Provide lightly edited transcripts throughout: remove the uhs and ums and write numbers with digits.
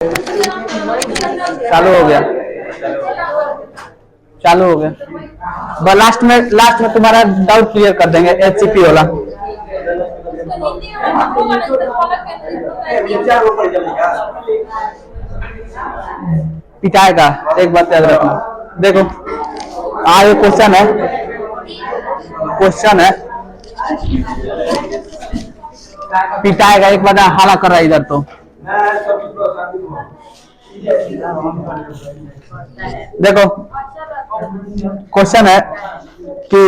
चालू हो गया, चालू हो गया। लास्ट में तुम्हारा डाउट क्लियर कर देंगे एचसीपी वाला। पिटाएगा, एक बात याद रखना। देखो ये क्वेश्चन है, पिटाएगा। एक बार हाला कर रहा है इधर तो। देखो क्वेश्चन है कि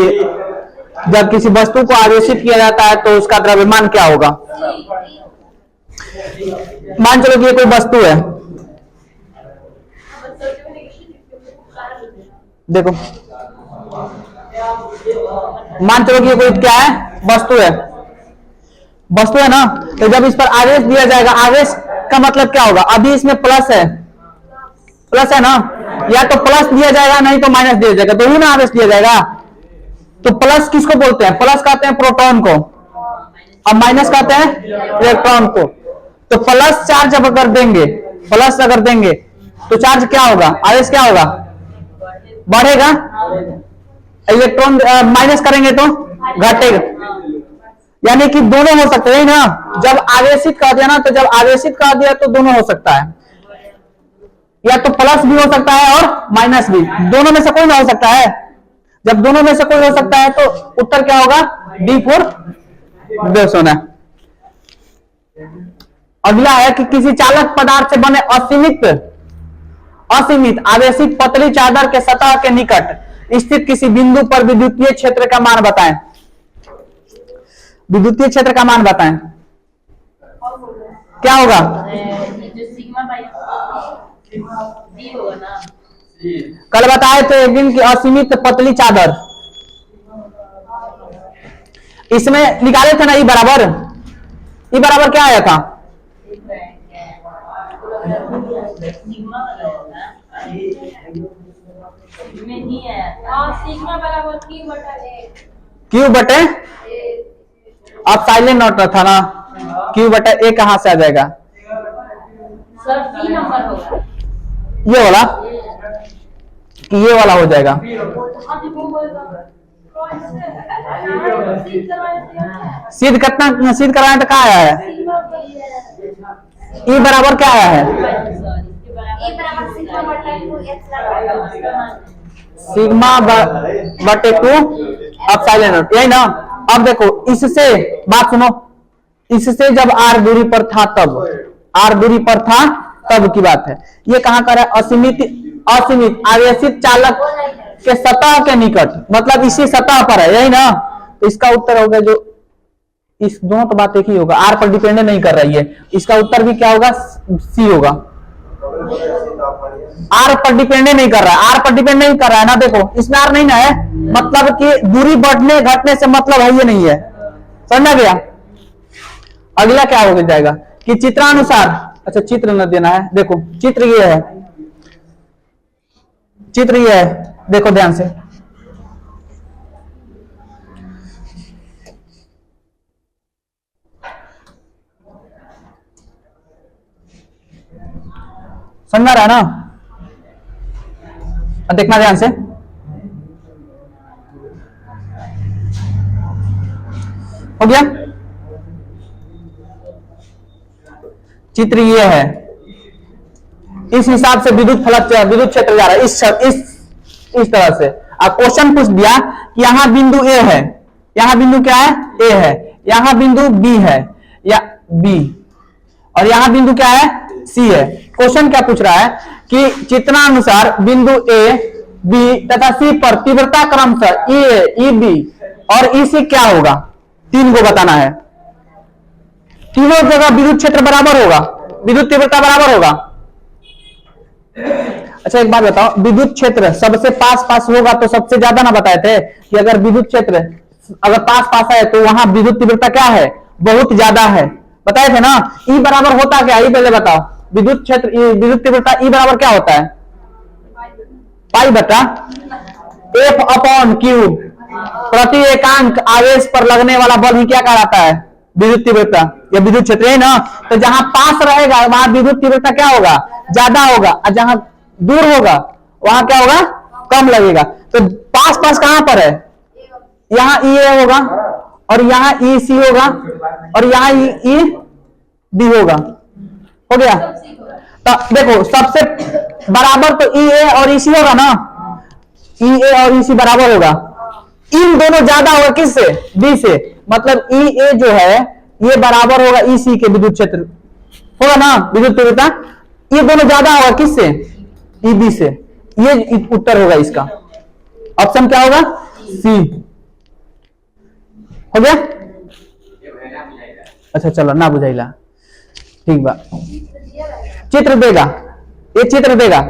जब किसी वस्तु को आवेशित किया जाता है तो उसका द्रव्यमान क्या होगा। मान चलो कि ये कोई वस्तु है, देखो मान चलो कि ये कोई क्या है, वस्तु है ना। तो जब इस पर आवेश दिया जाएगा, आवेश का मतलब क्या होगा, अभी इसमें प्लस है ना, या तो प्लस दिया जाएगा नहीं तो माइनस दिया जाएगा, दोनों में आवेश दिया जाएगा। तो प्लस किसको बोलते हैं, प्लस कहते हैं प्रोटॉन को, और माइनस कहते हैं इलेक्ट्रॉन को। तो प्लस चार्ज अगर देंगे तो चार्ज क्या होगा, आवेश क्या होगा, बढ़ेगा। इलेक्ट्रॉन माइनस करेंगे तो घटेगा। यानी कि दोनों हो सकते हैं ना। जब आवेशित कर दिया ना, तो जब आवेशित कर दिया तो दोनों हो सकता है, या तो प्लस भी हो सकता है और माइनस भी, दोनों में से कोई ना हो सकता है। जब दोनों में से कोई हो सकता है तो उत्तर क्या होगा, D4 बेस होना। अगला है कि किसी चालक पदार्थ से बने असीमित आवेशित पतली चादर के सतह के निकट स्थित किसी बिंदु पर विद्युतीय क्षेत्र का मान बताएं। विद्युतीय क्षेत्र का मान बताएं, क्या होगा, कल बताए थे एक दिन की असीमित पतली चादर, इसमें निकाले थे ना, ई बराबर क्या आया था, क्यू बटे, अब साइलेंट नोट था ना, क्यू बटे ए कहां से आ जाएगा, सर सी नंबर होगा, ये वाला कि ये वाला हो जाएगा। सिद्ध कराए तो क्या आया है, ई बराबर क्या आया है, सिग्मा बटे 2 अब साइलेंट नोट, यही ना। अब देखो इससे बात सुनो, इससे जब आर दूरी पर था तब की बात है। ये कहां कर है, असीमित आवेशित चालक के सतह के निकट, मतलब इसी सतह पर है, यही ना। तो इसका उत्तर होगा जो इस दोनों तो बात एक ही होगा, आर पर डिपेंड नहीं कर रही है, इसका उत्तर भी क्या होगा, सी होगा। आर पर डिपेंड नहीं कर रहा है, ना। देखो इसमें आर नहीं ना है, मतलब कि दूरी बढ़ने घटने से मतलब है, ये नहीं है, समझा गया। अगला क्या हो जाएगा कि चित्रानुसार, अच्छा चित्र न देना है, देखो चित्र ये है, देखो ध्यान से, समझा रहा है ना, देखना ध्यान से। हो गया, चित्र ये है, इस हिसाब से विद्युत क्षेत्र जा रहा है, इस तरह से। अब क्वेश्चन पूछ दिया कि यहां बिंदु ए है, यहां बिंदु क्या है, ए है, यहां बिंदु बी है या बी, और यहां बिंदु क्या है, सी है। क्वेश्चन क्या पूछ रहा है कि चित्रानुसार बिंदु ए, बी तथा सी पर तीव्रता क्रमशः ई ए, बी और ई सी क्या होगा, तीन को बताना है। तीनों जगह विद्युत क्षेत्र बराबर होगा, विद्युत तीव्रता बराबर होगा। अच्छा एक बात बताओ, विद्युत क्षेत्र सबसे पास होगा तो सबसे ज्यादा ना बताए थे कि अगर विद्युत क्षेत्र अगर पास है तो वहां विद्युत तीव्रता क्या है, बहुत ज्यादा है, बताए थे ना। ई बराबर होता क्या, ई पहले बताओ, विद्युत क्षेत्र विद्युत तीव्रता ई बराबर क्या होता है, पाई बटा एफ अपॉन क्यू, प्रति एकांक आवेश पर लगने वाला बल ही क्या कहलाता है, विद्युत तीव्रता या विद्युत क्षेत्र है ना। तो जहां पास रहेगा वहां विद्युत तीव्रता क्या होगा, ज्यादा होगा, और जहां दूर होगा वहां क्या होगा, कम लगेगा। तो पास पास कहां पर है, यहाँ ई होगा और यहाँ ई सी होगा और यहाँ ई बी होगा, हो गया। तो देखो सबसे बराबर तो ई ए और ई सी होगा ना, ई ए और ई सी बराबर होगा। इन दोनों ज्यादा होगा किससे, बी से, मतलब ई ए जो है ये बराबर होगा ई सी के विद्युत क्षेत्र होगा ना, विद्युत तीव्रता। ये दोनों ज्यादा होगा किससे, ई बी से। ये उत्तर होगा इसका, ऑप्शन क्या होगा, सी, हो गया। अच्छा चलो ना बुझाइला, ठीक बा। चित्र देगा, ये चित्र देगा,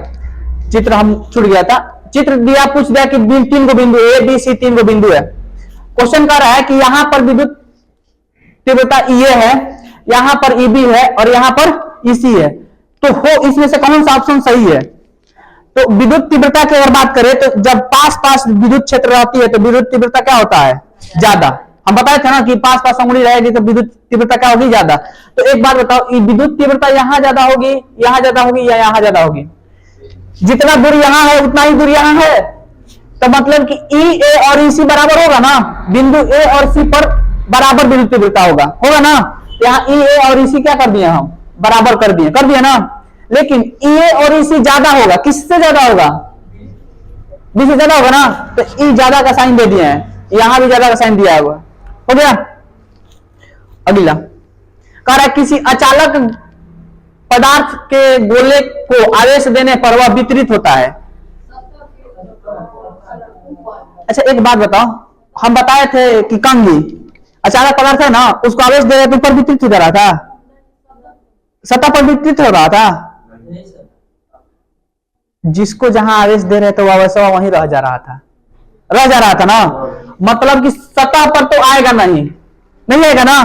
चित्र हम छूट गया था। चित्र दिया, पूछ दिया कि 3 गो बिंदु ए बी सी 3 गो बिंदु है। क्वेश्चन कह रहा है कि यहां पर विद्युत तीव्रता ए है, यहां पर ईबी है और यहां पर ईसी है। तो हो इसमें से कौन सा ऑप्शन सही है। तो विद्युत तीव्रता की अगर बात करें तो जब पास पास विद्युत क्षेत्र रहती है तो विद्युत तीव्रता क्या होता है, ज्यादा। हम बताए थे ना कि पास पास अंगुली रहेगी तो विद्युत तीव्रता क्या होगी, ज्यादा। तो एक बात बताओ, विद्युत तीव्रता यहां ज्यादा होगी, यहां ज्यादा होगी या यहां ज्यादा होगी। जितना दूर यहां है उतना ही दूर यहां है, तो मतलब कि ई ए और ई सी बराबर होगा ना, बिंदु ए और सी पर बराबर विद्युत तीव्रता होगा ना। यहाँ ई ए और ई सी क्या कर दिए, हम बराबर कर दिए ना। लेकिन ई ए और ई सी ज्यादा होगा, किससे ज्यादा होगा, बी से ज्यादा होगा ना। तो ई ज्यादा का साइन दे दिए हैं, यहां भी ज्यादा का साइन दिया है, हो गया। अगला कह रहा है किसी अचालक पदार्थ के गोले को आवेश देने पर वह वितरित होता है। अच्छा एक बात बताओ, हम बताए थे कि कंघी अचालक पदार्थ है ना, उसको आवेश दे रहे तो ऊपर वितरित हो रहा था, सतह पर वितरित हो रहा था। जिसको जहां आवेश दे रहे थे वह वैसा वहीं रह जा रहा था ना। मतलब कि सतह पर तो आएगा नहीं आएगा ना,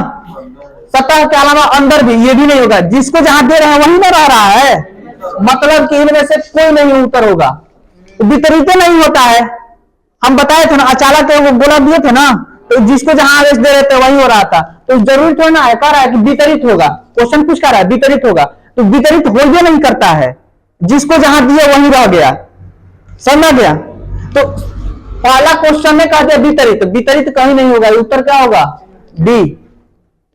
सतह के अलावा अंदर भी ये भी नहीं होगा। जिसको जहां दे रहे हैं वहीं ना रह रहा है, मतलब कि इनमें से कोई नहीं उत्तर होगा, वितरित नहीं होता है। हम बताए थे ना, अचालक वो गोला दिए थे ना, तो जिसको जहां आवेश दे रहे थे वहीं हो रहा था। तो जरूरी थोड़ा ना है, कह रहा है कि वितरित होगा, क्वेश्चन पूछ कर रहा है वितरित होगा, तो वितरित हो ही नहीं करता है, जिसको जहां दिया वहीं रह गया, समझ गया। तो पहला क्वेश्चन में कहा दिया वितरित कहीं नहीं होगा, उत्तर क्या होगा, डी,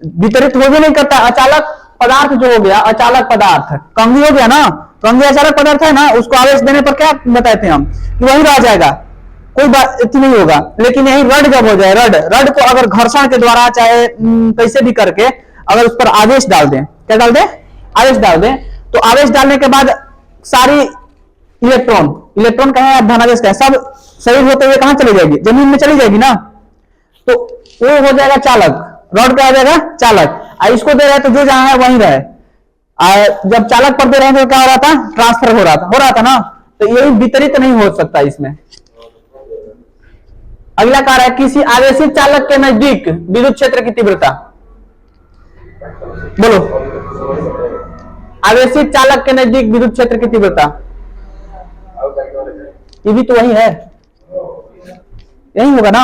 वितरित हो भी नहीं करता। अचालक पदार्थ जो हो गया, अचालक पदार्थ कंघी हो गया ना, कंघी अचालक पदार्थ है ना, उसको आवेश देने पर क्या बताए थे हम कि वहीं रह जाएगा, कोई बात इतनी नहीं होगा। लेकिन यही रड जब हो जाए, रड को अगर घर्षण के द्वारा चाहे कैसे भी करके अगर उस पर आवेश डाल दें, क्या डाल दें, आवेश डाल दें, तो आवेश डालने के बाद सारी इलेक्ट्रॉन कहें या धनावेश कहें, सब शरीर होते हुए कहां चली जाएगी, जमीन में चली जाएगी ना। तो वो हो जाएगा चालक, रॉड क्या हो जाएगा, चालक। इसको दे रहे तो जो जहां है वहीं रहे, जब चालक पर दे रहे हैं तो क्या हो रहा था, ट्रांसफर हो रहा था ना। तो यही वितरित नहीं हो सकता इसमें। अगला कार्य है किसी आवेशित चालक के नजदीक विद्युत क्षेत्र की तीव्रता, बोलो। आवेशित चालक के नजदीक विद्युत क्षेत्र की तीव्रता, ये भी तो वही है, यही होगा ना।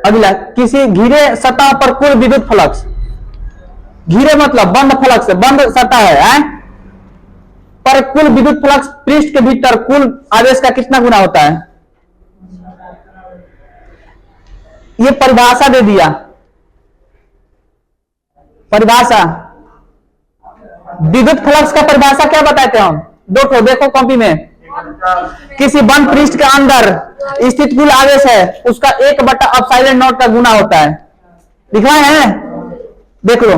अगला किसी घिरे सतह पर कुल विद्युत फ्लक्स, घिरे मतलब बंद फ्लक्स, बंद सतह है पर कुल विद्युत फ्लक्स पृष्ठ के भीतर कुल आवेश का कितना गुना होता है। ये परिभाषा दे दिया, परिभाषा विद्युत फ्लक्स का परिभाषा क्या बताए थे हम, देखो कॉपी में, किसी बंद पृष्ठ के अंदर स्थित कुल आवेश है उसका 1/ε0 का गुना होता है, लिखवाए हैं, देख लो।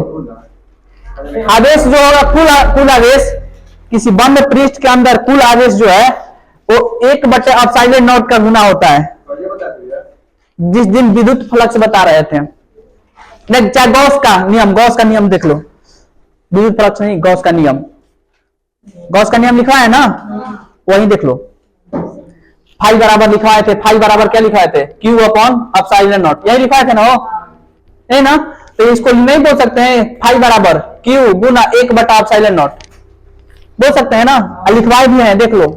आवेश जो होगा कुल आवेश, किसी बंद पृष्ठ के अंदर कुल आवेश जो है वो 1/ε0 का गुना होता है। जिस दिन विद्युत फ्लक्स बता रहे थे, चाहे गॉस का नियम देख लो, विद्युत फ्लक्स नहीं, गॉस का नियम लिखा है ना, वही देख लो। फाई बराबर लिखवाए थे, फाई बराबर क्या लिखवाए थे, Q/ε0, यही लिखवाए थे ना, है ना। तो इसको नहीं बोल सकते हैं फाई बराबर Q गुना 1/ε0, बोल सकते हैं ना, लिखवाए भी हैं, देख लो।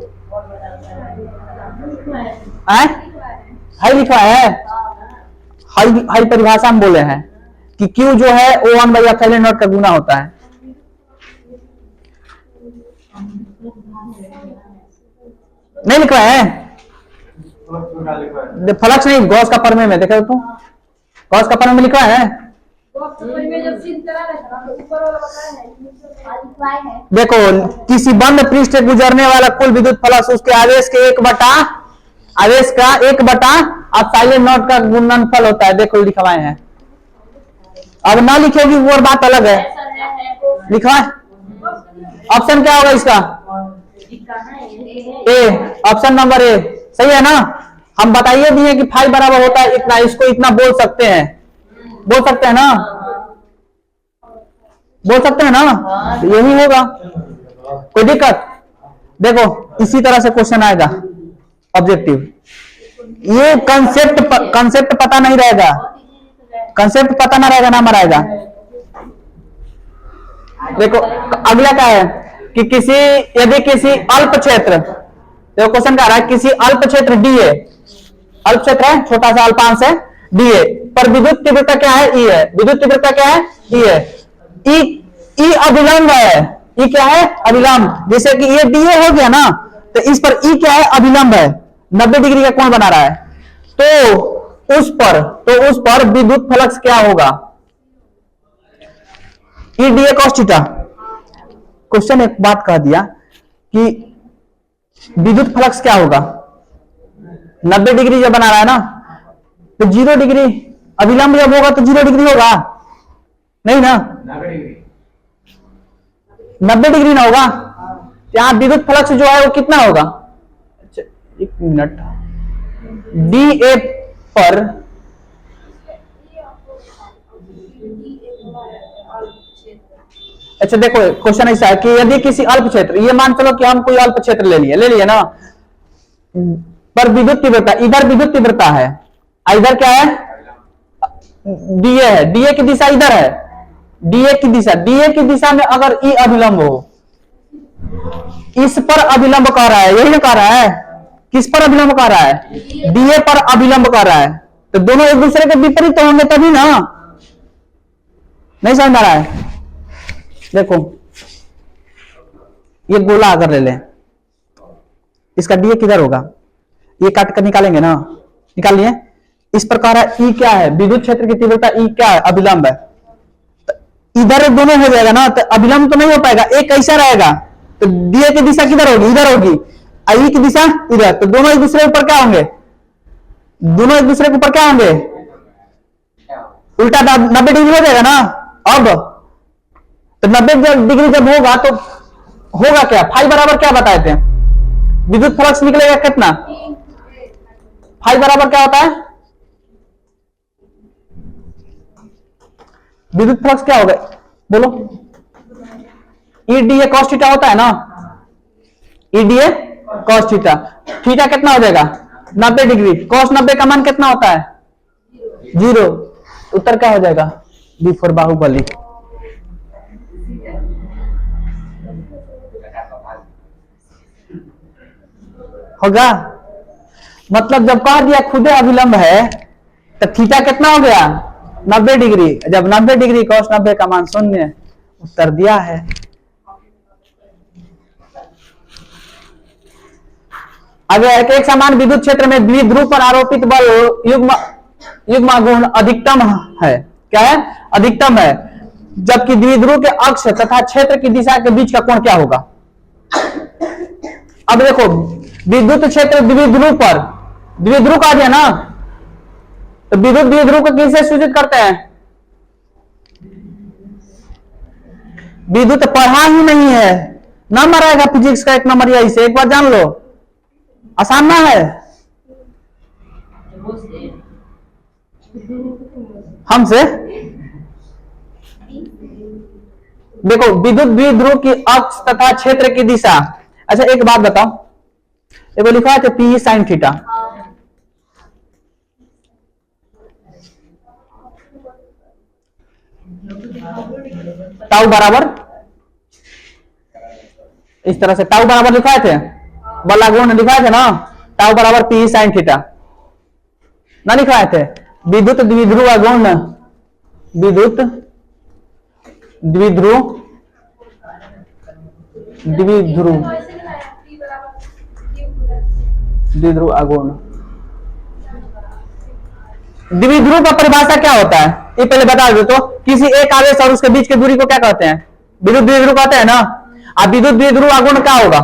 हाई लिखा है, हाई हाई परिभाषा में बोले हैं कि Q जो है वो 1/ε0 का गुना होता है। नहीं लिख रहा है, फ्लक्स नहीं, गॉस का प्रमेय में देखो तो, गॉस का प्रमेय में लिखा है। देखो, किसी बंद पृष्ठ से गुजरने वाला कुल विद्युत फ्लक्स उसके आवेश के आवेश का 1/ε0 का गुणनफल होता है। देखो लिखवाए हैं, अब ना लिखेगी वो और बात अलग है। लिखा है, ऑप्शन क्या होगा इसका? ए, ऑप्शन नंबर ए सही है ना। हम बताइए दिए कि फाई बराबर होता है इतना, इसको इतना बोल सकते हैं, बोल सकते हैं ना, बोल सकते हैं ना, तो यही होगा, कोई दिक्कत? देखो इसी तरह से क्वेश्चन आएगा ऑब्जेक्टिव। ये कंसेप्ट पता नहीं रहेगा, कंसेप्ट पता ना रहेगा, ना मराएगा। देखो अगला क्या है कि यदि किसी अल्प क्षेत्र, देखो क्वेश्चन क्या रहा है, किसी अल्प क्षेत्र डीए, अल्प क्षेत्र है, छोटा सा अल्पांश है डीए, पर विद्युत तीव्रता क्या है? ई है। विद्युत तीव्रता क्या है? ई है। ई अभिलंब है। ई क्या है? अभिलंब। जैसे कि ये डीए हो गया ना, तो इस पर ई क्या है? अभिलंब है, 90 डिग्री का कोण बना रहा है। तो उस पर विद्युत फ्लक्स क्या होगा? ई डीए कॉस थीटा। क्वेश्चन एक बात कह दिया कि विद्युत फ्लक्स क्या होगा? 90 डिग्री जब बना रहा है ना, तो 0 डिग्री अभिलंब जब होगा तो 0 डिग्री होगा नहीं ना, 90 डिग्री ना होगा। यहां विद्युत फ्लक्स जो है वो कितना होगा? अच्छा एक मिनट, डी ए पर अच्छा देखो क्वेश्चन ऐसा है कि यदि किसी अल्प क्षेत्र, ये मान चलो कि हम कोई अल्प क्षेत्र ले लिए ना, पर विद्युत तीव्रता, इधर विद्युत तीव्रता है, इधर क्या है? डीए है, डीए की दिशा इधर है, डीए की दिशा में अगर ई अभिलंब हो, इस पर अभिलंब कर रहा है, यही ना कर रहा है, किस पर अभिलंब कर रहा है? डीए पर अभिलंब कर रहा है, तो दोनों एक दूसरे के विपरीत तो होंगे तभी ना। नहीं समझ आ रहा है? देखो ये गोला अगर ले लें, इसका डीए किधर होगा? ये काट कर निकालेंगे ना, निकाल लिए। इस प्रकार ई क्या है? विद्युत क्षेत्र की तीव्रता ई क्या है? अभिलंब है। तो इधर दोनों हो जाएगा ना, तो अभिलंब तो नहीं हो पाएगा, एक कैसा रहेगा? तो डीए की दिशा किधर होगी? इधर होगी, आई की दिशा इधर, तो दोनों एक दूसरे के ऊपर क्या होंगे? दोनों एक दूसरे के ऊपर क्या होंगे? उल्टा 90 डिग्री हो जाएगा ना। अब तो 90 डिग्री जब होगा तो होगा क्या? फाई बराबर क्या बताए थे? विद्युत फ्लक्स निकलेगा कितना? फाई बराबर क्या होता है? विद्युत फ्लक्स क्या होगा बोलो? ई डीए कॉस थीटा होता है ना, ई डीए कॉस थीटा। थीटा कितना हो जाएगा? 90 डिग्री। कॉस 90 का मान कितना होता है? 0। उत्तर क्या हो जाएगा? B for Baahubali. होगा, मतलब जब कह दिया खुदे अभिलंब है तो थीटा कितना हो गया? 90 डिग्री। जब 90 डिग्री कॉस 90 का मान 0, उत्तर दिया है। अगर एक समान विद्युत क्षेत्र में द्विध्रुव पर आरोपित बल युग्म गुण अधिकतम है, क्या है? अधिकतम है, जबकि द्विध्रुव के अक्ष तथा क्षेत्र की दिशा के बीच का कोण क्या होगा? अब देखो विद्युत क्षेत्र द्विध्रुव पर, द्विध्रुव कहा गया ना, तो विद्युत द्विध्रुव को किससे सूचित करते हैं? विद्युत पढ़ा ही नहीं है, नंबर आएगा फिजिक्स का 1 नंबर, यही से एक बार जान लो, आसान ना है। हमसे देखो विद्युत द्विध्रुव की अक्ष तथा क्षेत्र की दिशा। अच्छा एक बात बताओ, ये लिखा है पी साइन थीटा, टाउ बराबर इस तरह से टाउ बराबर लिखाए थे, बला गुण लिखाए थे ना, टाउ बराबर पी साइन थीटा। ना लिखवाए थे? विद्युत द्विध्रुव आघूर्ण, विद्युत द्विध्रुव द्विध्रुव द्विध्रुव आघूर्ण। द्विध्रुव का परिभाषा क्या होता है ये पहले बता दो। तो किसी एक आवेश और उसके बीच की दूरी को क्या कहते हैं? विद्युत द्विध्रुव कहते हैं ना। अब विद्युत द्विध्रुव आघूर्ण क्या होगा?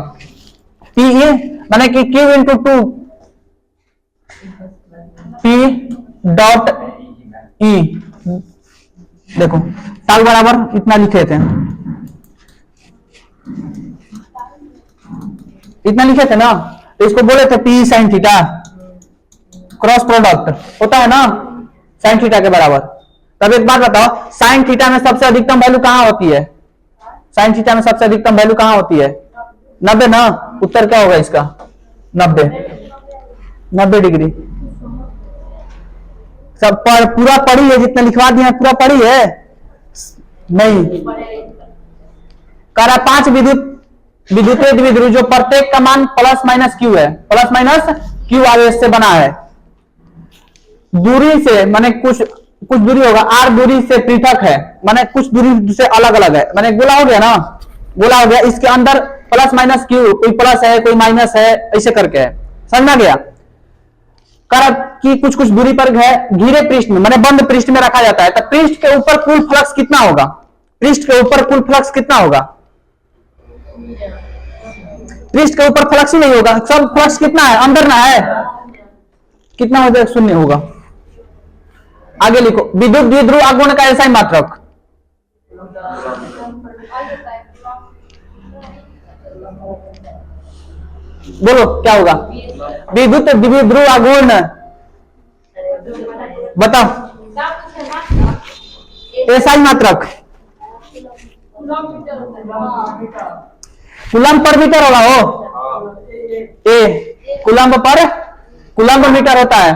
पी ए माने कि Q into two P dot E. देखो टाउ बराबर इतना लिखे थे, इतना लिखे थे ना, तो इसको बोले थे P sine theta, cross product होता है ना साइन थीटा के बराबर। तब एक बात बताओ, साइन थीटा में सबसे अधिकतम वैल्यू कहां होती है? साइन थीटा में सबसे अधिकतम वैल्यू कहां होती है? 90 ना। उत्तर क्या होगा इसका? 90 डिग्री। सब पूरा पढ़ी है, जितना लिखवा दिया पूरा पढ़ी है नहीं? कह रहा 5 विद्युतीय द्विध्रुव जो प्रत्येक का मान प्लस माइनस क्यू है, प्लस माइनस क्यू आवेश से बना है। दूरी से माने कुछ दूरी होगा, आर दूरी से पृथक है, माने कुछ दूरी से अलग अलग है, माने गोला हो गया ना, गोला हो गया। इसके अंदर प्लस माइनस क्यू, कोई प्लस है कोई माइनस है, ऐसे करके है। समझ में गया? कर कि कुछ दूरी पर है, घिरे पृष्ठ में माने बंद पृष्ठ में रखा जाता है। तो पृष्ठ के ऊपर कुल फ्लक्स कितना होगा? पृष्ठ के ऊपर कुल फ्लक्स कितना होगा? पृष्ठ के ऊपर फ्लक्स ही नहीं होगा, सब फ्लक्स कितना है? अंदर ना है, कितना हो जाएगा? 0 होगा। आगे लिखो, विद्युत द्विध्रुव आघूर्ण का एसआई मात्रक। बोलो क्या होगा? विद्युत द्विध्रुव आघूर्ण बताओ, एसआई मात्रक कूलम्ब पर मीटर होगा। हो ए कूलम्ब मीटर होता है।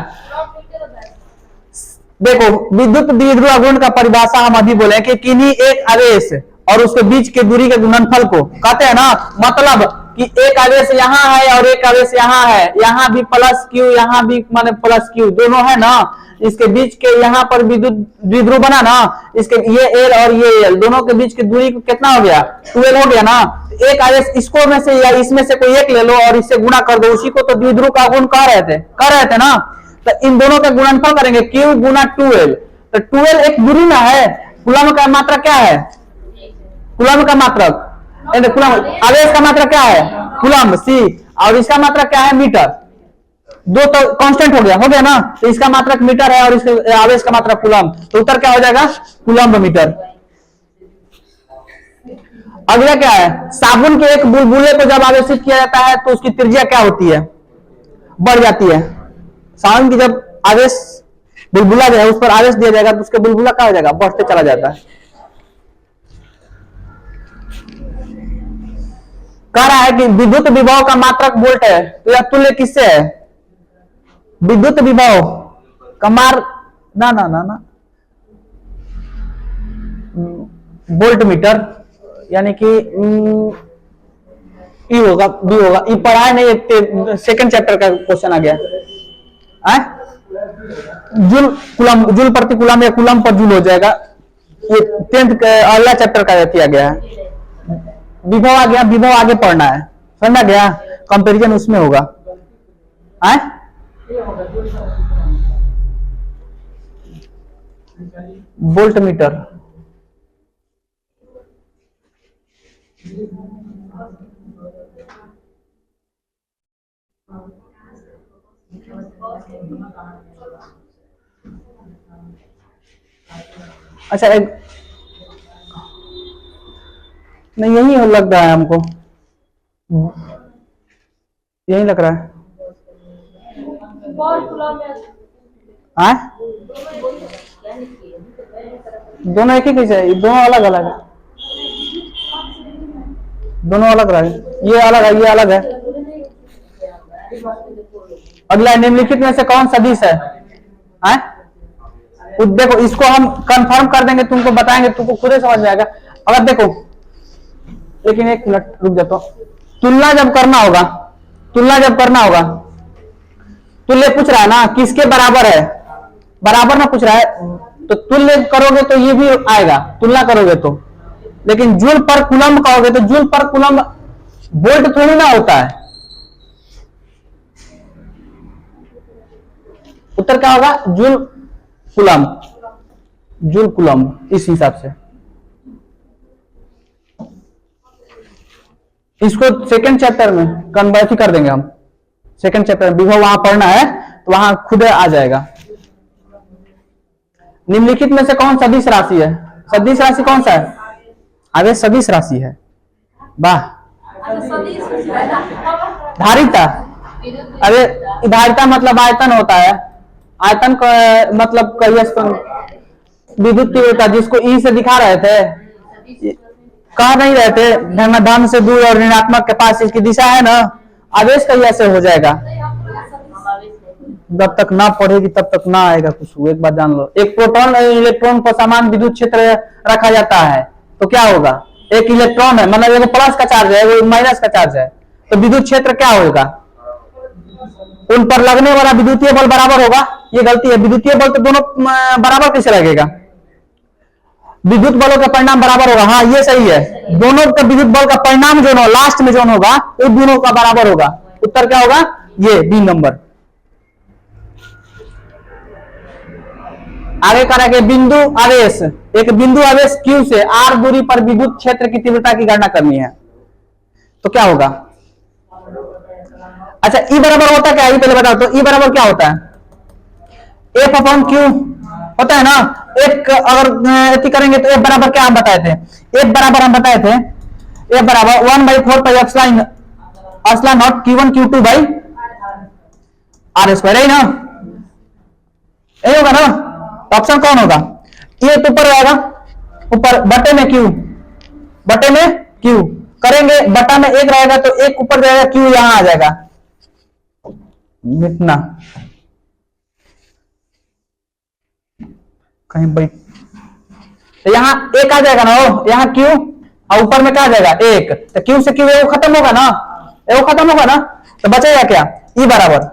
देखो विद्युत द्विध्रुव आघूर्ण का परिभाषा हम अभी बोले कि किन्हीं एक आवेश और उसके बीच के दूरी के गुणनफल को कहते हैं ना। मतलब कि एक आवेश यहाँ है और एक आवेश यहाँ है, यहाँ भी प्लस क्यू, यहाँ भी माने प्लस क्यू, दोनों है ना। इसके बीच के यहाँ पर विद्युत द्विध्रुव बना ना, इसके ये एल और ये एल, दोनों के बीच की दूरी कितना हो गया? 12 हो गया ना। एक आवेश इसको में से या इसमें से कोई एक ले लो और इससे गुणा कर दो, उसी को तो द्विध्रुव का आघूर्ण कह रहे थे ना। तो इन दोनों का गुणनफल करेंगे, क्यू गुना 12। तो 12 एक दूरी ना है। कूलम्ब का मात्रा क्या है? कूलम्ब का मात्रक आवेश का मात्रा क्या है? कूलम्ब सी, और इसका मात्रा क्या है? मीटर। दो तो कांस्टेंट हो गया ना। तो इसका मात्रक मीटर है और इसके आवेश का मात्रक कूलम्ब। तो उत्तर क्या हो जाएगा? Coulomb meter. अगला क्या है? साबुन के एक बुलबुले को जब आवेशित किया जाता है तो उसकी त्रिज्या क्या होती है? बढ़ जाती है। साबुन की जब आवेश बुलबुला जो है उस पर आवेश दिया जाएगा तो उसके बुलबुला क्या हो जाएगा? बढ़ते चला जाता है। कह रहा है कि विद्युत विभव का मात्रक वोल्ट है, तो यह तुल्य किससे है? विद्युत विभव का मार ना वोल्ट मीटर, यानी कि ई होगा, बी होगा। ई पढ़ाए नहीं, सेकंड चैप्टर का क्वेश्चन आ गया है। जूल प्रति कूलम्ब या कूलम्ब पर जूल हो जाएगा। ये 10th अगला चैप्टर का किया गया है। विभव आ गया, विभव आगे पढ़ना है, समझा गया? कंपैरिजन उसमें होगा। वोल्ट मीटर अच्छा नहीं, यही लग रहा है हमको, यही लग रहा है। दोनों एक ही कैसे है? दोनों अलग अलग है, दोनों अलग है। ये अलग है, ये अलग है। अगला निम्नलिखित में से कौन सदिश है? देखो इसको हम कंफर्म कर देंगे, तुमको बताएंगे, तुमको खुद ही समझ में आएगा। अगर देखो, लेकिन एक मिनट रुक जाता हूं। तुलना जब करना होगा, तुल्य पूछ रहा है ना, किसके बराबर है? बराबर ना पूछ रहा है, तो तुल्य करोगे तो ये भी आएगा, तुलना करोगे तो। लेकिन जूल पर कूलम्ब कहोगे तो जूल पर कूलम्ब वोल्ट थोड़ी ना होता है। उत्तर क्या होगा? जूल कूलम्ब, जूल कूलम्ब, इस हिसाब से। इसको सेकंड चैप्टर में कन्वर्ट कर देंगे हम। सेकंड चैप्टर विभव वहां पढ़ना है तो वहां खुद आ जाएगा। निम्नलिखित में से कौन सदिश राशि है? सदिश राशि कौन सा है? आगे सदिश राशि है। वाह, धारिता। अरे धारिता मतलब आयतन होता है। आयतन का मतलब कहिए विद्युत तीव्रता, जिसको ई से दिखा रहे थे, कह नहीं रहे थे धन से दूर और ऋणात्मक के पास इसकी दिशा है ना, आवेश कहिए से हो जाएगा। जब तक ना पढ़ेगी तब तक ना आएगा कुछ। एक बात जान लो, एक प्रोटॉन और इलेक्ट्रॉन को समान विद्युत क्षेत्र रखा जाता है तो क्या होगा? एक इलेक्ट्रॉन है, मतलब एगो प्लस का चार्ज है, वो माइनस का चार्ज है, तो विद्युत क्षेत्र क्या होगा? उन पर लगने वाला विद्युतीय बल बराबर होगा। ये गलती है, विद्युतीय बल तो दोनों बराबर कैसे लगेगा? विद्युत बलों का परिणाम बराबर होगा। हाँ ये सही है, दोनों का विद्युत बल का परिणाम जो लास्ट में जो होगा वो दोनों का बराबर होगा। उत्तर क्या होगा? ये बी नंबर। आगे करेंगे बिंदु आवेश। एक बिंदु आवेश Q से r दूरी पर विद्युत क्षेत्र की तीव्रता की गणना करनी है तो क्या होगा? अच्छा, E बराबर होता क्या है? पहले बताओ तो E बराबर क्या होता है? F अपॉन Q होता है ना। एक अगर ऐसी करेंगे तो F बराबर क्या हम बताए थे? F बराबर हम बताए थे, F बराबर 1/4 pi epsilon not Q1 Q2 by R square, है ना? यही होगा ना? ऑप्शन कौन होगा? ये तो ऊपर रहेगा, ऊपर बटे में Q, बटे में Q करेंगे, बटा में एक रहेगा तो एक ऊपर जाएगा, Q यहां आ जाएगा, मिटना कहीं बैठ, तो यहाँ एक आ जाएगा ना, यहाँ Q और ऊपर में क्या आ जाएगा? एक, तो Q से Q वो खत्म होगा ना, वो खत्म होगा ना, तो बचेगा क्या? E बराबर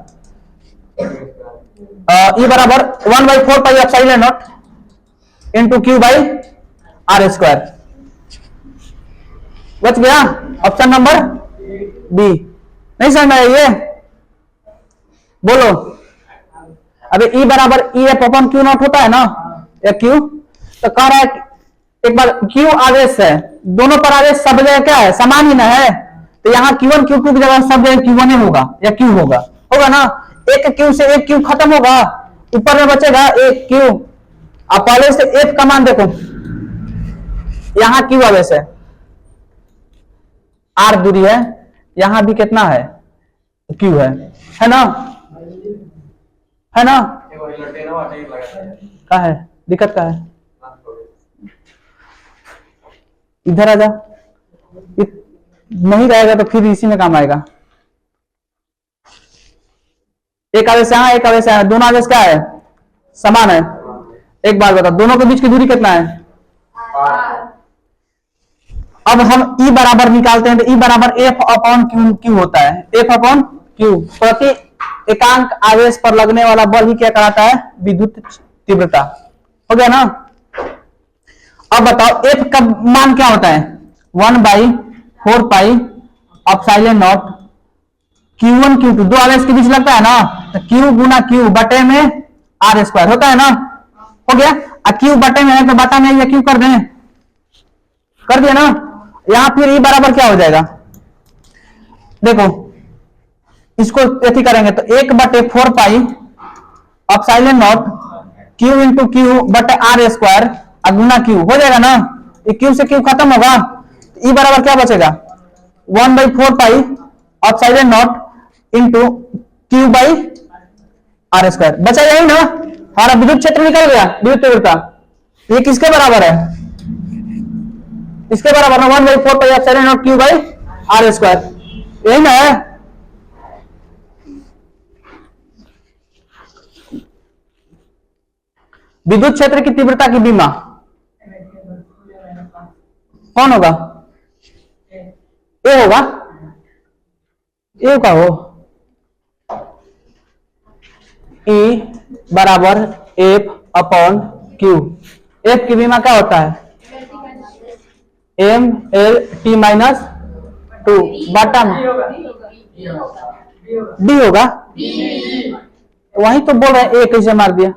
1/4 pi epsilon not into Q by R square. बच गया ऑप्शन नंबर बी। नहीं समझ में ये? बोलो। अबे E बराबर EF अपॉन Q नॉट होता है ना, या Q, तो कह रहा है एक बार Q आवेश है, दोनों पर आवेश सब जगह क्या है? समान ही ना है, तो यहाँ Q1 Q2 की जगह सब जगह Q1 ही होगा या Q होगा, होगा ना। एक Q से एक Q खत्म होगा, ऊपर में बचेगा एक Q। अब पहले से F का मान देखो, यहाँ Q आवेश है, R दूरी है, यहां भी कितना है? Q है ना? है ना? क्या है दिक्कत? क्या है? इधर आ जा, नहीं रहेगा तो फिर इसी में काम आएगा। एक आवेश यहाँ, एक आवेश यहाँ, दोनों आवेश क्या है? समान है। एक बार बता, दोनों के बीच की दूरी कितना है? अब हम E बराबर निकालते हैं तो E बराबर F अपॉन Q होता है। F अपॉन Q, प्रति एकांक आवेश पर लगने वाला बल ही क्या कराता है? विद्युत तीव्रता। हो गया ना? अब बताओ F का मान क्या होता है? 1/4 pi epsilon not Q1 Q2, दो आवेश के बीच लगता है ना, तो Q गुना Q बटे में R स्क्वायर होता है ना। हो गया। Q बटे में है तो बटा में या Q कर दें, कर दिया ना। यहां फिर E बराबर क्या हो जाएगा? देखो इसको ऐसी करेंगे तो 1/4 pi epsilon not Q into Q बटे R स्क्वायर गुना Q हो जाएगा ना। Q से Q खत्म होगा, E बराबर क्या बचेगा? 1/4 pi epsilon not into Q by R square. बचा यही ना, हमारा विद्युत क्षेत्र निकल गया, विद्युत तीव्रता। ये किसके बराबर है? इसके बराबर है 1/4 pi epsilon not Q by R square, यही ना है। विद्युत क्षेत्र की तीव्रता की बीमा कौन होगा? ए होगा, ए का हो। E बराबर एफ अपॉन क्यू। एफ की बीमा क्या होता है? एम एल टी माइनस 2 बटा में डी होगा। वही तो बोल रहे हैं, ए कैसे मार दिया?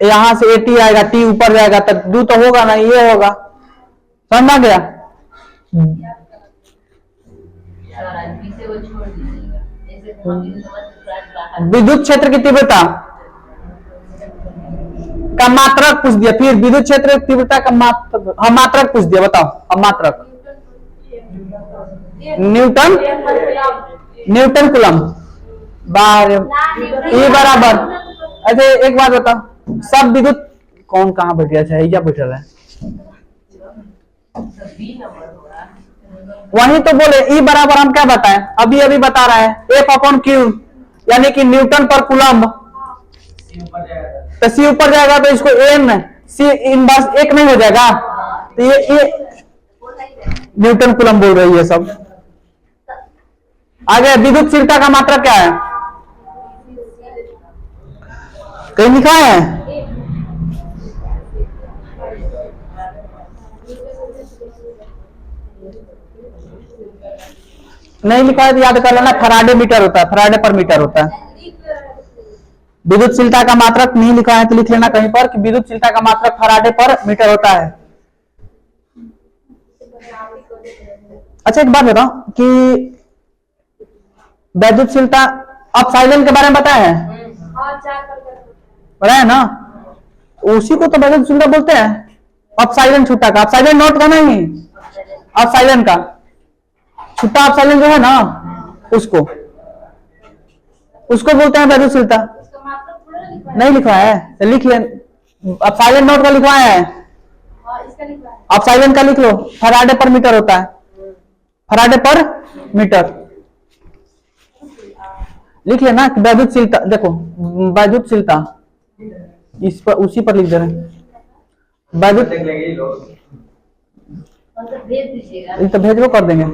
यहां से ए टी आएगा, टी ऊपर जाएगा तब डू तो होगा ना, ये होगा। समझ में आ गया? विद्युत क्षेत्र की तीव्रता का मात्रक पूछ दिया, फिर विद्युत क्षेत्र की तीव्रता का मात्रक पूछ दिया, बताओ अब मात्रक। न्यूटन कूलम बार ई बराबर। अच्छा एक बात बताओ, सब विद्युत कौन कहाँ बैठ गया है? या बैठल है वही तो बोले ई बराबर। हम क्या बताएं? अभी अभी बता रहा है एफ अपॉन क्यू, यानी कि न्यूटन पर कूलम। तो सी ऊपर जाएगा तो इसको एम सी इनवर्स एक नहीं हो जाएगा? तो ये न्यूटन कूलम बोल रही है सब। आगे विद्युतशीलता का मात्रक क्या है? कहीं लिखा है? नहीं लिखा है तो याद कर लेना, फराडे मीटर होता है, फराडे पर मीटर होता है। विद्युतशीलता का मात्रक नहीं लिखा है तो लिख लेना कहीं पर कि विद्युतशीलता का मात्रक फराडे पर मीटर होता है। अच्छा एक बात बताओ कि विद्युतशीलता अपसाइलन के बारे में बताया है? बताया ना, उसी को तो विद्युतशीलता बोलते हैं। अपसाइलन छुट्टा का, अपसाइलन नोट का नहीं, अपसाइलन का छुट्टा अपसाइलन जो है ना उसको बोलते हैं विद्युतशीलता। नहीं लिखा है तो लिख ले, अपसाइलन नोट का लिखवाया है, अपसाइलन का लिख लो। फराडे पर मीटर होता है, फराडे पर मीटर लिख लेना। विद्युतशीलता देखो, विद्युतशीलता इस पर उसी पर लिख दे रहे हैं। तो भेजबो कर देंगे।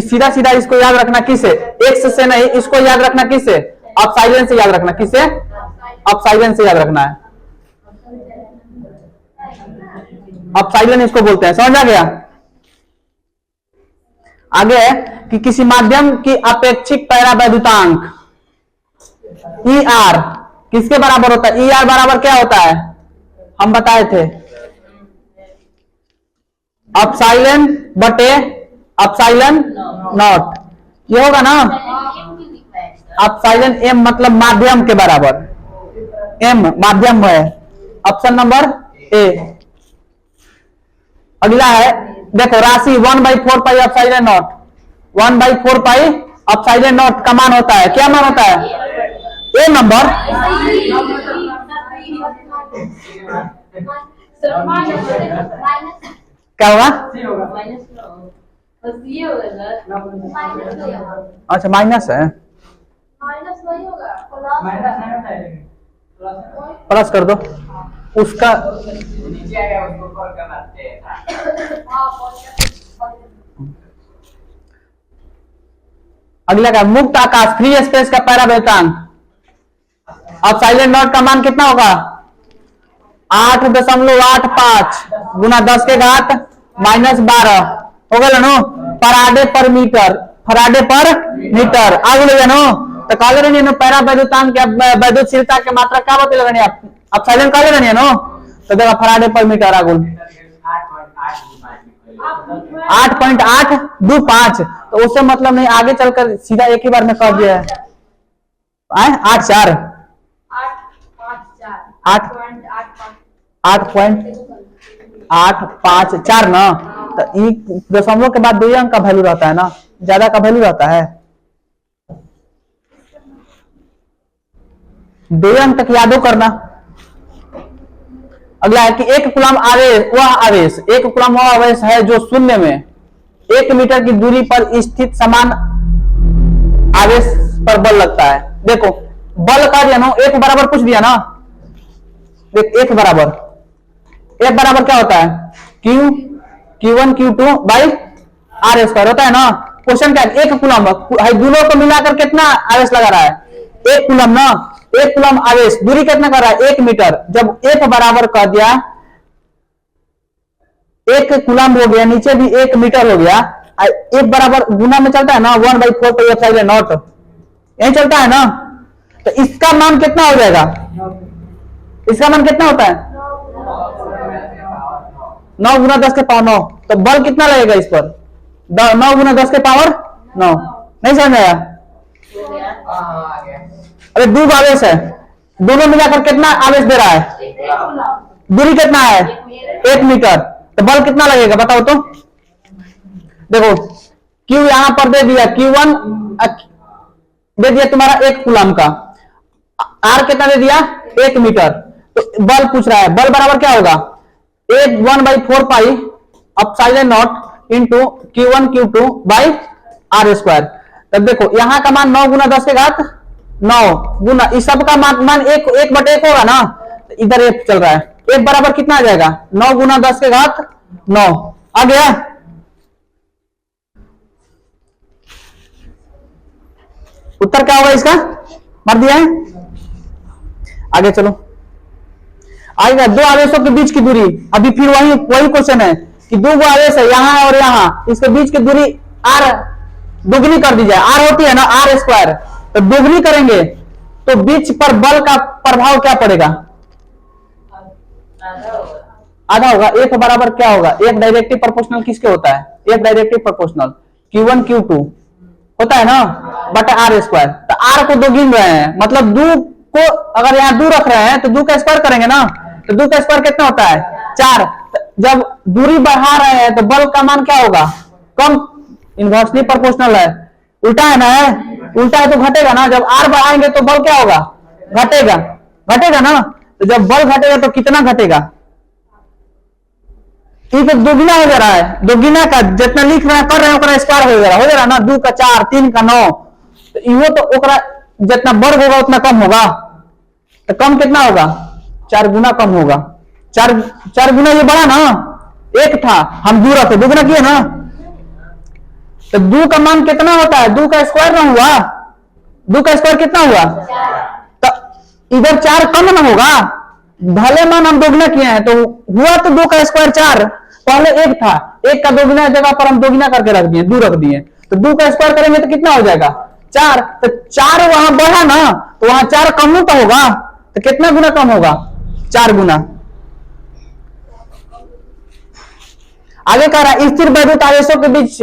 सीधा सीधा इसको याद रखना किसे? एक्स से नहीं, इसको याद रखना किसे? अपसाइलन से याद रखना। किसे? अपसाइलन से याद रखना है। अपसाइलन इसको बोलते हैं, समझ आ गया? आगे है कि किसी माध्यम की अपेक्षिक परावैद्युतांक ई आर किसके बराबर होता है? ई आर बराबर क्या होता है? हम बताए थे, अपसाइलन बटे अपसाइलन नॉट। ये होगा ना, अपसाइलन एम मतलब माध्यम के बराबर, एम माध्यम है। Option number A. अगला है देखो, राशि 1/4 पाई epsilon not, 1/4 pi epsilon not का मान होता है, क्या मान होता है? ए नंबर। क्या होगा? अच्छा माइनस है, प्लस कर दो उसका। अगला का मुक्त आकाश, फ्री स्पेस का परावैद्युतांक। अब साइलेंट नॉट का मान कितना होगा? 8.85 गुना 10 के घात -12 हो गया नो, फराडे पर मीटर। फराडे पर मीटर आगे ले जानो तो काले रहनी नो परावैद्युतांक के वैद्युतशीलता के मात्रा क्या बता रहनी आप साइलेंट काले रहनी है नो, तो देखा फराडे पर मीटर आगुल 8.825, तो उससे मतलब नहीं, आगे चलकर सीधा एक ही बार में कर दिया है। 8.854 ना, तो दशमलव के बाद 2 अंक का वैल्यू रहता है ना, ज्यादा का वैल्यू रहता है। 2 अंक तक यादो करना। अगला है कि एक कूलम आवेश वह आवेश, एक कूलम वह आवेश है जो शून्य में 1 मीटर की दूरी पर स्थित समान आवेश पर बल लगता है। देखो बल का दिया ना, एक बराबर पूछ दिया ना, देख एक बराबर, एक बराबर क्या होता है? Q Q1 Q2 by R square होता है ना। क्वेश्चन क्या है, एक कूलम दोनों को मिलाकर कितना आवेश लगा रहा है, एक कूलम ना, एक कूलम आवेश, दूरी कितना कर रहा है 1 मीटर। जब एक बराबर कर दिया, एक कूलम हो गया, नीचे भी 1 मीटर हो गया, एक बराबर गुना में चलता है ना 1/4 पाई एप्सिलॉन नॉट, यही चलता है ना। तो इसका मान कितना हो जाएगा, इसका मान कितना होता है 9 गुना 10 के पावर 9। तो बल कितना लगेगा इस पर 9 गुना 10 के पावर 9। नहीं समझ आया? अरे दो आवेश है, दोनों मिलाकर कितना आवेश दे रहा है, दूरी कितना है 1 मीटर। तो बल कितना लगेगा बताओ तो। देखो Q यहां पर दे दिया, Q1 दे दिया तुम्हारा 1 कूलम का, R कितना दे दिया 1 मीटर। तो बल पूछ रहा है, बल बराबर क्या होगा 1/4 pi epsilon not into Q1 Q2 by R square. तब देखो यहां का मान 9 गुना 10 के घात 9 गुना, इस सब का मान 1/1 होगा ना, तो इधर 1 चल रहा है, 1 बराबर कितना आ जाएगा 9 गुना 10 के घात 9 आ गया। उत्तर क्या होगा इसका, मर दिया है। आगे चलो, आएगा दो आवेशों के बीच की दूरी। अभी फिर वही क्वेश्चन है कि दो गो आवेश है यहां और यहां, इसके बीच की दूरी r दुगनी कर दी जाए, r होती है ना R स्क्वायर, तो दुगनी करेंगे तो बीच पर बल का प्रभाव क्या पड़ेगा, आधा होगा। एक बराबर क्या होगा, एक डायरेक्टली प्रोपोर्शनल किसके होता है, एक डायरेक्टली प्रोपोर्शनल Q1 Q2 होता है ना बटा R स्क्वायर। तो R को दो गिन रहे हैं, मतलब दो को अगर यहाँ 2 रख रहे हैं तो 2 का स्क्वायर करेंगे ना, तो 2 का स्क्वायर कितना होता है 4। जब दूरी बढ़ा रहे हैं तो बल का मान क्या होगा कम, इनवर्सली प्रोपोर्शनल है, उल्टा है ना, है उल्टा है तो घटेगा ना। जब R बढ़ाएंगे तो बल क्या होगा घटेगा, घटेगा ना। तो जब बल घटेगा तो कितना घटेगा, ये तो दोगुना हो जा रहा है, दोगुना का जितना लिख रहे हैं कर रहे हैं ओकरा स्क्वायर हो जा रहा ना, 2 का 4 3 का 9, तो इहो तो ओकरा जितना वर्ग होगा उतना कम होगा, तो कम कितना होगा 4 गुना कम होगा। 4 गुना ये बड़ा ना, 1 था हम 2 रखे, 2 गुना किए ना, तो 2 का मान कितना होता है 2 का स्क्वायर ना हुआ, 2 का स्क्वायर कितना हुआ, तो इधर 4 कम ना होगा, भले मान हम दोगुना किए हैं तो हुआ तो 2 का स्क्वायर 4, पहले 1 था, 1 का दोगुना जगह पर हम दोगुना करके रख दिए 2 रख दिए, तो 2 का स्क्वायर करेंगे तो कितना हो जाएगा 4। तो 4 वहां बढ़ा ना, तो वहां 4 कम तो होगा, तो कितना गुना कम होगा 4 गुना। आगे कह रहा है स्थिर वैद्युत आवेशों के बीच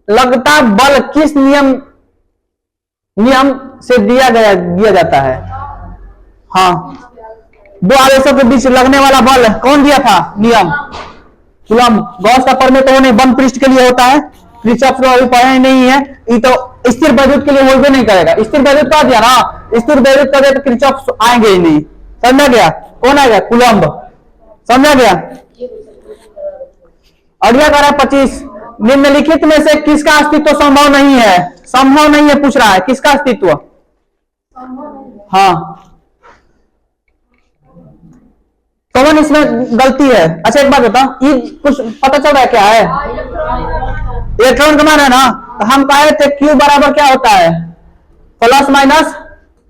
लगता बल किस नियम से दिया जाता है। हाँ, दो आवेशों के बीच लगने वाला बल कौन दिया था नियम, कूलम। गॉस का प्रमेय तो नहीं, बंद पृष्ठ के लिए होता है, किरचॉफ लॉ अभी पढ़ा ही नहीं है, ये तो स्थिर वैद्युत के लिए होगा नहीं करेगा। स्थिर वैद्युत का दिया ना, स्थिर वैद्युत का दिया तो किरचॉफ आएंगे ही नहीं, समझा गया, कौन आएगा कूलम्ब, समझा गया। अगला कह रहा है 25, निम्नलिखित में से किसका अस्तित्व संभव नहीं है, संभव नहीं है पूछ रहा है, किसका अस्तित्व, हाँ कौन इसमें गलती है। अच्छा एक बात बताओ, ये कुछ पता चल रहा है क्या है, इलेक्ट्रॉन का मान है ना, तो हम कहे थे Q बराबर क्या होता है प्लस माइनस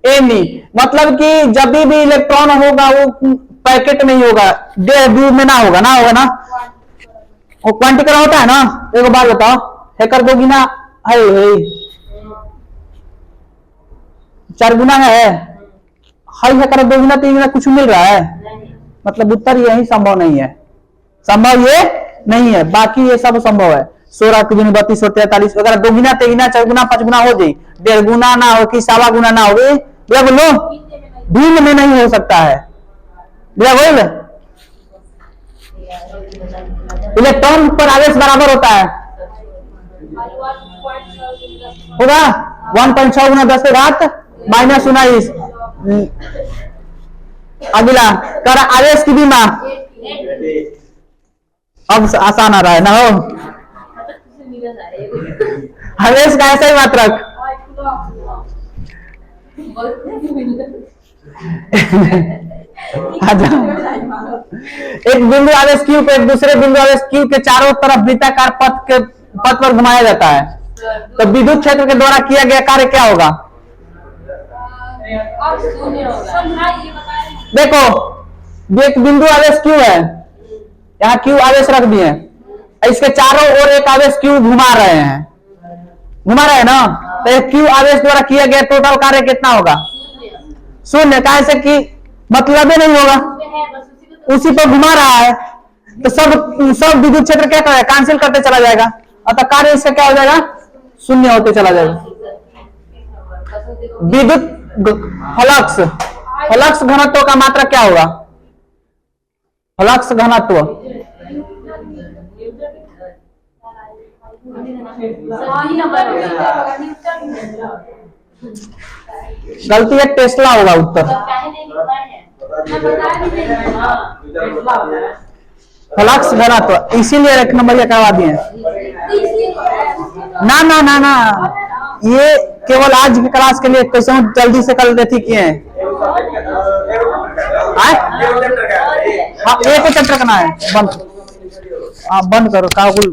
एम, मतलब कि जब भी इलेक्ट्रॉन होगा वो पैकेट में ही होगा, दूर में ना होगा ना, वो क्वांटिकल होता है ना। एक बात बताओ, हैकर दो गुना है 4 गुना है, हैकर 2 गुना 3 गुना कुछ मिल रहा है, मतलब उत्तर यही संभव नहीं है, संभव ये नहीं है, बाकी ये सब संभव है। 16 की 32 43 अगर 2 गुना 3 गुना 4 गुना 5 गुना हो जाए, 1.5 गुना ना हो कि 1.25 गुना ना हो, भैया बोलो भिन्न में नहीं हो सकता है, भैया बोल। इलेक्ट्रॉन पर आवेश बराबर होता है, होगा 1.6 गुना 10 के घात -19। अगला कर आवेश की बीमा, अब आसान आ रहा है ना, हो आवेश का ऐसा ही मात्रक एक बिंदु आवेश Q को एक दूसरे बिंदु आवेश Q के चारों तरफ वृत्ताकार पथ पर घुमाया जाता है, तो विद्युत क्षेत्र के द्वारा किया गया कार्य क्या होगा? अब शून्य होगा। ये बताया ना। देखो, ये एक बिंदु आवेश Q है, यहाँ Q आवेश रख दिए, इसके चारों ओर एक आवेश Q घुमा रहे हैं ना, तो एक Q आवेश द्वारा किया गया टोटल कार्य कितना होगा? शून्य। काहे से कि मतलब ही नहीं होगा, उसी पर घुमा रहा है, तो सब विद्युत क्षेत्र क्या करेगा? कैंसिल करते चला जाएगा, अतः कार्य इसका क्या हो जाएगा? शून्य होते चला जाएगा। विद्युत फ्लक्स घनत्व का मात्रा क्या होगा? फ्लक्स घनत्व गलती है, टेस्ला होगा उत्तर। फ्लक्स घनत्व इसीलिए एक नंबर ये करवा दिए। ना ना ना ना, ये केवल आज की क्लास के लिए कैसे जल्दी से कर देती किए हैं। हाँ, एक चैप्टर करना है, बंद। हाँ बंद करो काबुल।